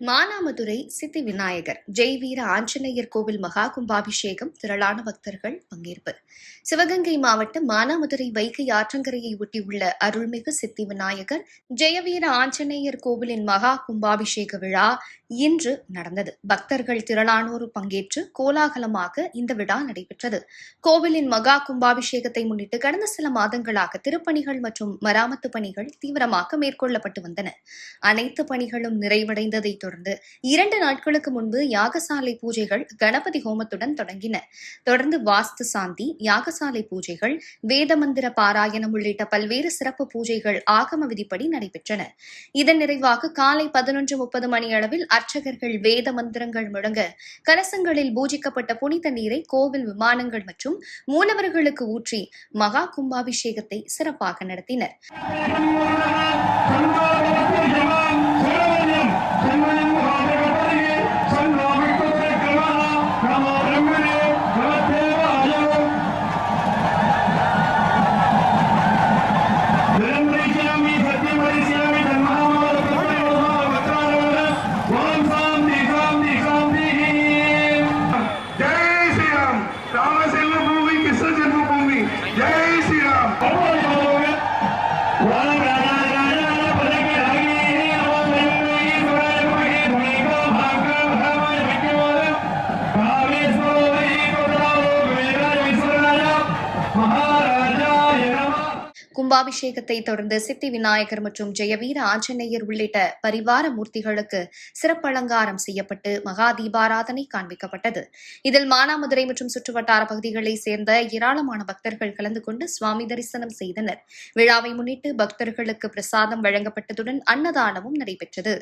மானாமதுரை சித்தி விநாயகர் ஜெய்வீர ஆஞ்சநேயர் கோவில் மகா கும்பாபிஷேகம் திரளான பக்தர்கள் பங்கேற்பு. சிவகங்கை மாவட்டம் மானாமதுரை வைகை ஆற்றங்கரையை ஒட்டியுள்ள அருள்மிகு சித்தி விநாயகர் ஜெயவீர ஆஞ்சநேயர் கோவிலின் மகா கும்பாபிஷேக விழா இன்று நடந்தது. பக்தர்கள் திரளானோர் பங்கேற்று கோலாகலமாக இந்த விழா நடைபெற்றது. கோவிலின் மகா கும்பாபிஷேகத்தை முன்னிட்டு கடந்த சில மாதங்களாக திருப்பணிகள் மற்றும் மராமத்து பணிகள் தீவிரமாக மேற்கொள்ளப்பட்டு வந்தன. அனைத்து பணிகளும் நிறைவடைந்ததை தொடர்ந்து 2 நாட்களுக்கு முன்பு யாகசாலை பூஜைகள் கணபதி ஹோமத்துடன் தொடங்கின. தொடர்ந்து வாஸ்து சாந்தி, யாகசாலை பூஜைகள், வேத மந்திர பாராயணம் உள்ளிட்ட பல்வேறு சிறப்பு பூஜைகள் ஆகம விதிப்படி நடைபெற்றன. இதன் நிறைவாக காலை 11:30 மணி அளவில் அர்ச்சகர்கள் வேத மந்திரங்கள் முழங்க கலசங்களில் பூஜிக்கப்பட்ட புனித நீரை கோவில் விமானங்கள் மற்றும் மூலவர்களுக்கு ஊற்றி மகா கும்பாபிஷேகத்தை சிறப்பாக நடத்தினர். கும்பாபிஷேகத்தை தொடர்ந்து சித்தி விநாயகர் மற்றும் ஜெயவீர ஆஞ்சநேயர் உள்ளிட்ட பரிவார மூர்த்திகளுக்கு சிறப்பு அலங்காரம் செய்யப்பட்டு மகா தீபாராதனை காண்பிக்கப்பட்டது. இதில் மானாமதுரை மற்றும் சுற்றுவட்டார பகுதிகளைச் சேர்ந்த ஏராளமான பக்தர்கள் கலந்து கொண்டு சுவாமி தரிசனம் செய்தனர். விழாவை முன்னிட்டு பக்தர்களுக்கு பிரசாதம் வழங்கப்பட்டதுடன் அன்னதானமும் நடைபெற்றது.